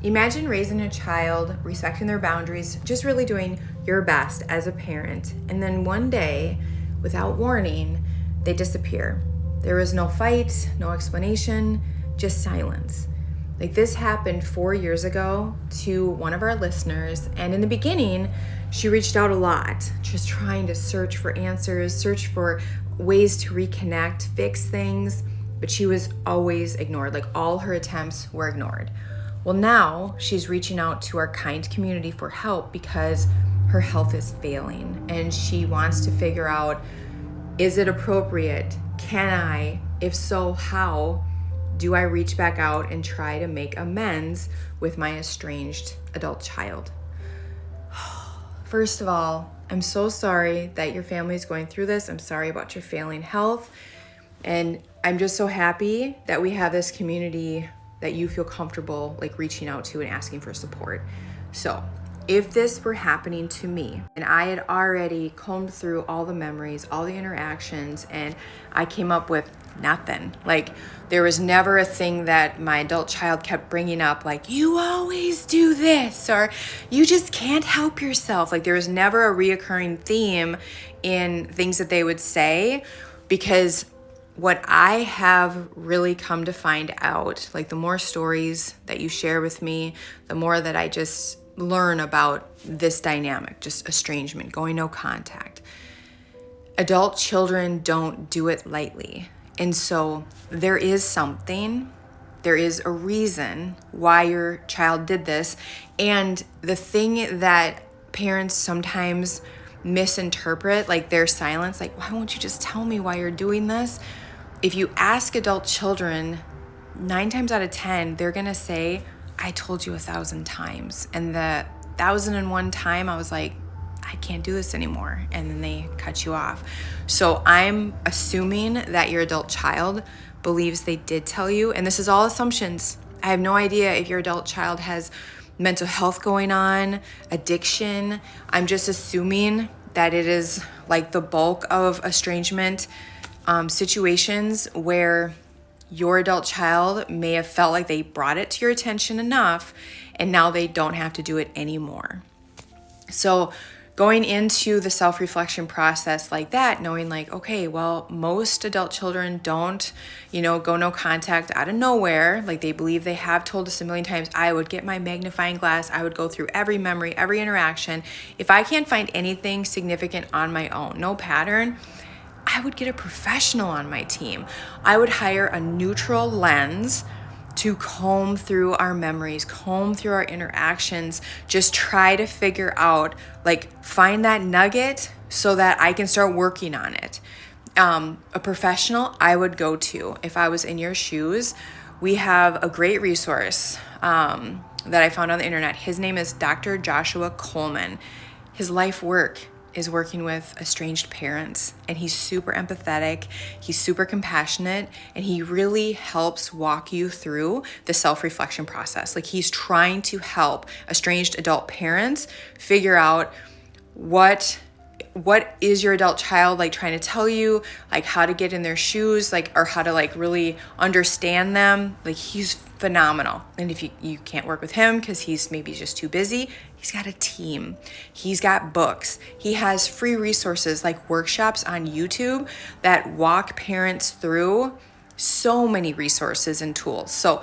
Imagine raising a child, respecting their boundaries, just really doing your best as a parent, and then one day, without warning, they disappear. There was no fight, no explanation, just silence. Like this happened 4 years ago to one of our listeners, and in the beginning, she reached out a lot, just trying to search for answers, search for ways to reconnect, fix things, but she was always ignored. Like all her attempts were ignored. Well, now she's reaching out to our kind community for help because her health is failing and she wants to figure out, is it appropriate? Can I? If so, how do I reach back out and try to make amends with my estranged adult child? First of all, I'm so sorry that your family is going through this. I'm sorry about your failing health. And I'm just so happy that we have this community that you feel comfortable like reaching out to and asking for support. So if this were happening to me and I had already combed through all the memories, all the interactions, and I came up with nothing, like there was never a thing that my adult child kept bringing up, like you always do this, or you just can't help yourself. Like there was never a reoccurring theme in things that they would say, because what I have really come to find out, like the more stories that you share with me, the more that I just learn about this dynamic, just estrangement, going no contact. Adult children don't do it lightly. And so there is something, there is a reason why your child did this. And the thing that parents sometimes misinterpret, like their silence, like, why won't you just tell me why you're doing this? If you ask adult children, 9 times out of 10, they're gonna say, I told you 1,000 times. And the 1,001 time I was like, I can't do this anymore. And then they cut you off. So I'm assuming that your adult child believes they did tell you. And this is all assumptions. I have no idea if your adult child has mental health going on, addiction. I'm just assuming that it is like the bulk of estrangement situations where your adult child may have felt like they brought it to your attention enough and now they don't have to do it anymore. So going into the self-reflection process like that, knowing like, okay, well, most adult children don't, go no contact out of nowhere. Like they believe they have told us a million times. I would get my magnifying glass. I would go through every memory, every interaction. If I can't find anything significant on my own, no pattern, I would get a professional on my team. I would hire a neutral lens to comb through our memories, comb through our interactions, just try to figure out, like find that nugget so that I can start working on it. A professional I would go to if I was in your shoes. We have a great resource that I found on the internet. His name is Dr. Joshua Coleman. His life work is working with estranged parents, and he's super empathetic, he's super compassionate, and he really helps walk you through the self-reflection process. Like he's trying to help estranged adult parents figure out what is your adult child like trying to tell you, like how to get in their shoes, like, or how to like really understand them. Like he's phenomenal. And if you can't work with him because he's maybe just too busy, he's got a team, he's got books, he has free resources like workshops on YouTube that walk parents through so many resources and tools. So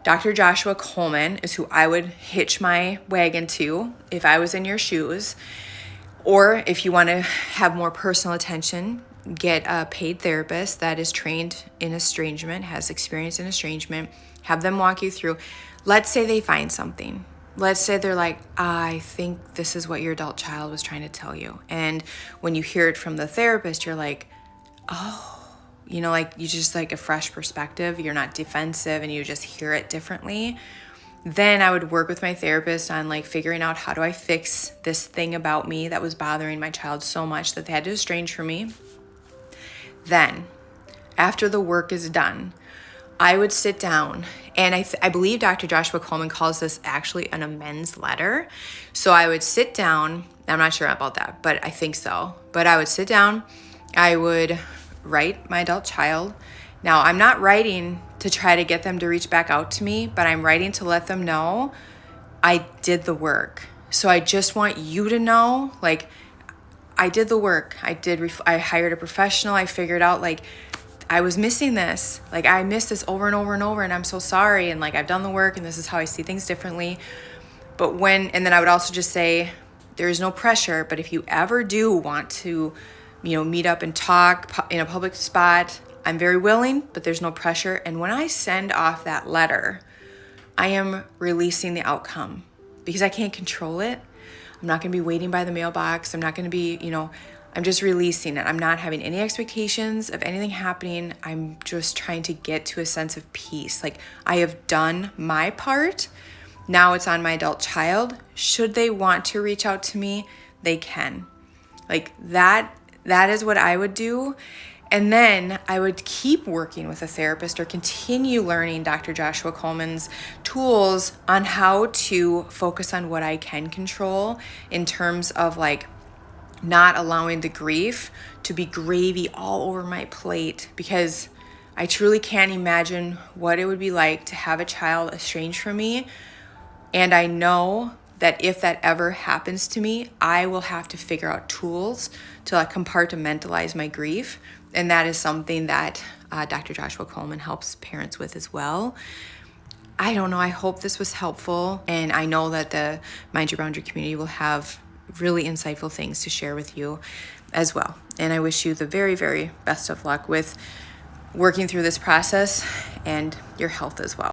Dr. Joshua Coleman is who I would hitch my wagon to if I was in your shoes. Or if you want to have more personal attention, get a paid therapist that is trained in estrangement, has experience in estrangement, have them walk you through. Let's say they find something. Let's say they're like, I think this is what your adult child was trying to tell you. And when you hear it from the therapist, you're like, oh, like you just like a fresh perspective. You're not defensive and you just hear it differently. Then I would work with my therapist on like figuring out how do I fix this thing about me that was bothering my child so much that they had to estrange from me. Then, after the work is done, I would sit down, and I believe Dr. Joshua Coleman calls this actually an amends letter. So I would sit down, I'm not sure about that, but I think so. But I would sit down, I would write my adult child Now, I'm not writing to try to get them to reach back out to me, but I'm writing to let them know I did the work. So I just want you to know, like, I did the work. I hired a professional. I figured out, like, I was missing this. Like, I missed this over and over and over, and I'm so sorry. And like, I've done the work, and this is how I see things differently. But and then I would also just say, there is no pressure, but if you ever do want to, meet up and talk in a public spot, I'm very willing, but there's no pressure. And when I send off that letter, I am releasing the outcome because I can't control it. I'm not going to be waiting by the mailbox. I'm not going to be, I'm just releasing it. I'm not having any expectations of anything happening. I'm just trying to get to a sense of peace. Like, I have done my part. Now it's on my adult child. Should they want to reach out to me, they can. Like, that is what I would do. And then I would keep working with a therapist or continue learning Dr. Joshua Coleman's tools on how to focus on what I can control in terms of, like, not allowing the grief to be gravy all over my plate, because I truly can't imagine what it would be like to have a child estranged from me. And I know that if that ever happens to me, I will have to figure out tools to, like, compartmentalize my grief. And that is something that Dr. Joshua Coleman helps parents with as well. I don't know. I hope this was helpful. And I know that the Mind Your Boundary community will have really insightful things to share with you as well. And I wish you the very, very best of luck with working through this process and your health as well.